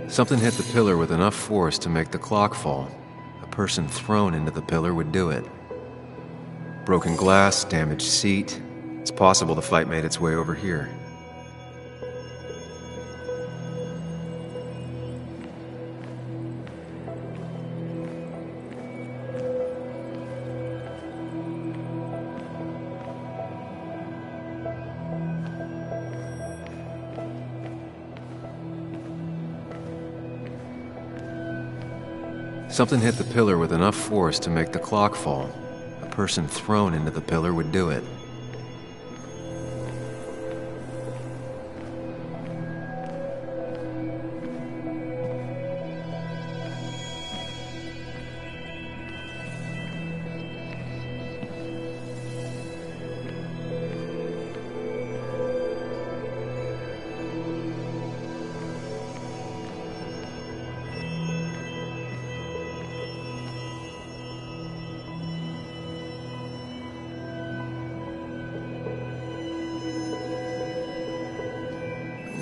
Something hit the pillar with enough force to make the clock fall. A person thrown into the pillar would do it. Broken glass, damaged seat. It's possible the fight made its way over here. Something hit the pillar with enough force to make the clock fall. A person thrown into the pillar would do it.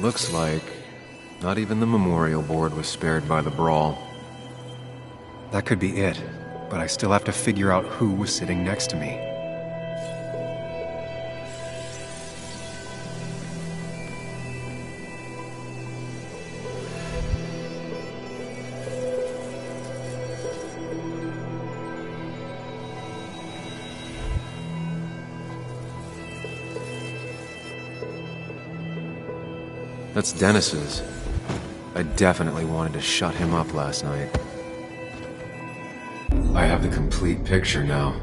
Looks like not even the memorial board was spared by the brawl. That could be it, but I still have to figure out who was sitting next to me. That's Dennis's. I definitely wanted to shut him up last night. I have the complete picture now.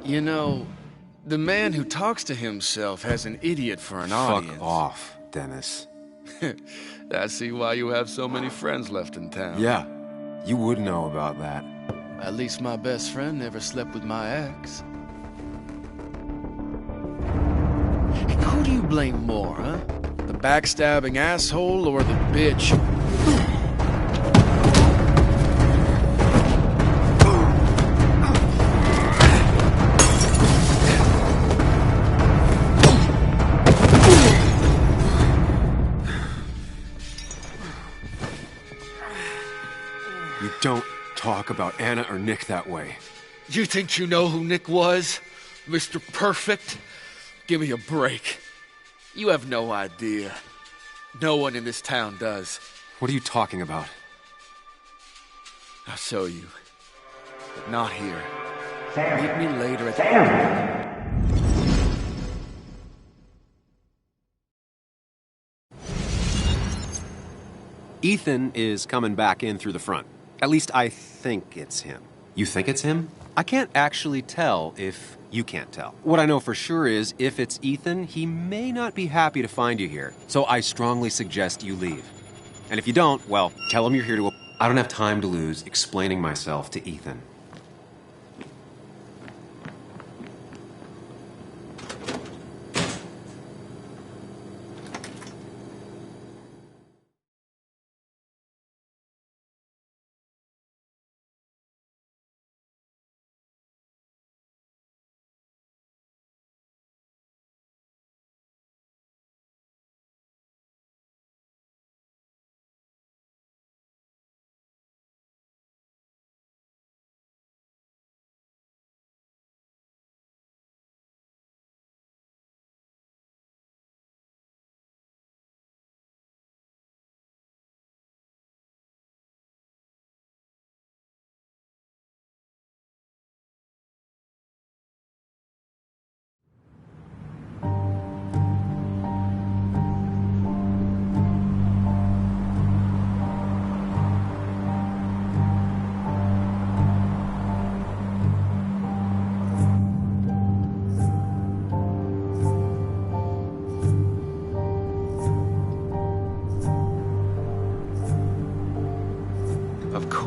You know, the man who talks to himself has an idiot for an audience. Fuck off, Dennis. I see why you have so many friends left in town. Yeah, you would know about that. At least my best friend never slept with my ex. Who do you blame more, huh? The backstabbing asshole or the bitch? You don't talk about Anna or Nick that way. You think you know who Nick was? Mr. Perfect? Give me a break. You have no idea. No one in this town does. What are you talking about? I'll show you. But not here. Sam. Meet me later at Sam. Ethan is coming back in through the front. At least I think it's him. You think it's him? I can't actually tell if you can't tell. What I know for sure is if it's Ethan, he may not be happy to find you here. So I strongly suggest you leave. And if you don't, well, tell him you're here to... I don't have time to lose explaining myself to Ethan.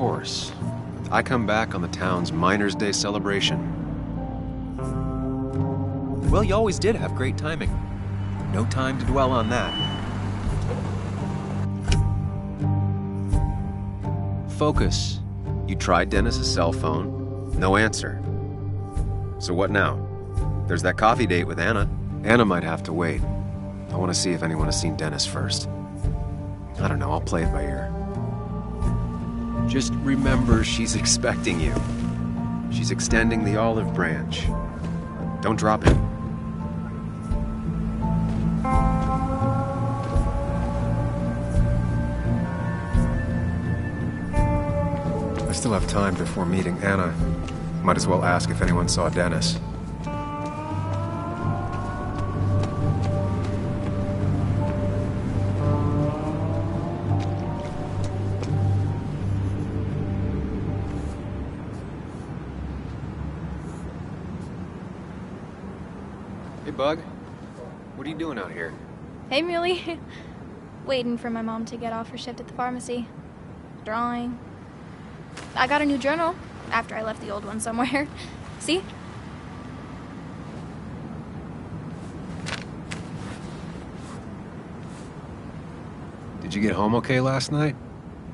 course. I come back on the town's Miners' Day celebration. Well, you always did have great timing. No time to dwell on that. Focus. You tried Dennis's cell phone. No answer. So what now? There's that coffee date with Anna. Anna might have to wait. I want to see if anyone has seen Dennis first. I don't know, I'll play it by ear. Just remember she's expecting you. She's extending the olive branch. Don't drop it. I still have time before meeting Anna. Might as well ask if anyone saw Dennis. Hey, Bug. What are you doing out here? Hey, Muley. Waiting for my mom to get off her shift at the pharmacy. Drawing. I got a new journal after I left the old one somewhere. See? Did you get home okay last night?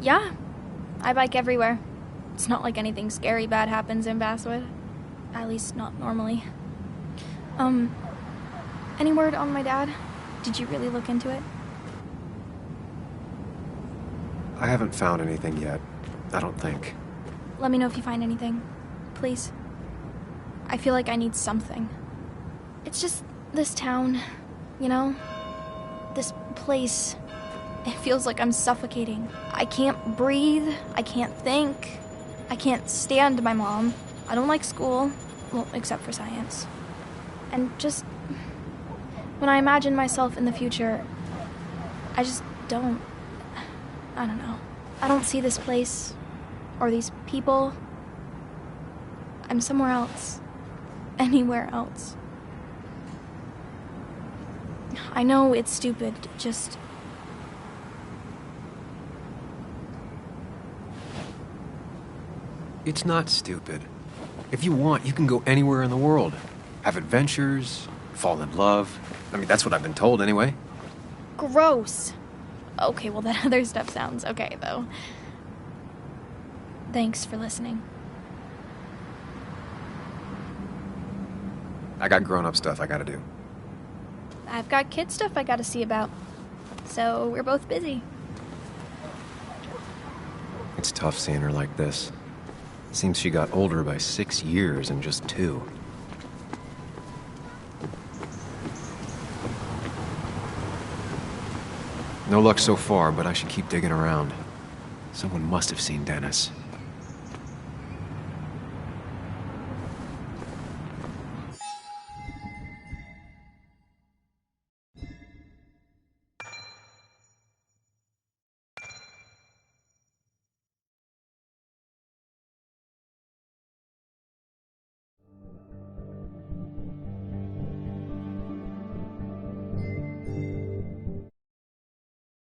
Yeah. I bike everywhere. It's not like anything scary bad happens in Basswood. At least not normally. Any word on my dad? Did you really look into it? I haven't found anything yet. I don't think. Let me know if you find anything. Please. I feel like I need something. It's just this town, you know? This place. It feels like I'm suffocating. I can't breathe. I can't think. I can't stand my mom. I don't like school. Well, except for science. And just... when I imagine myself in the future, I just don't... I don't know. I don't see this place. Or these people. I'm somewhere else. Anywhere else. I know it's stupid, just... It's not stupid. If you want, you can go anywhere in the world. Have adventures, fall in love. I mean, that's what I've been told anyway. Gross. Okay, well, that other stuff sounds okay, though. Thanks for listening. I got grown-up stuff I gotta do. I've got kid stuff I gotta see about. So we're both busy. It's tough seeing her like this. Seems she got older by 6 years in just 2. No luck so far, but I should keep digging around. Someone must have seen Dennis.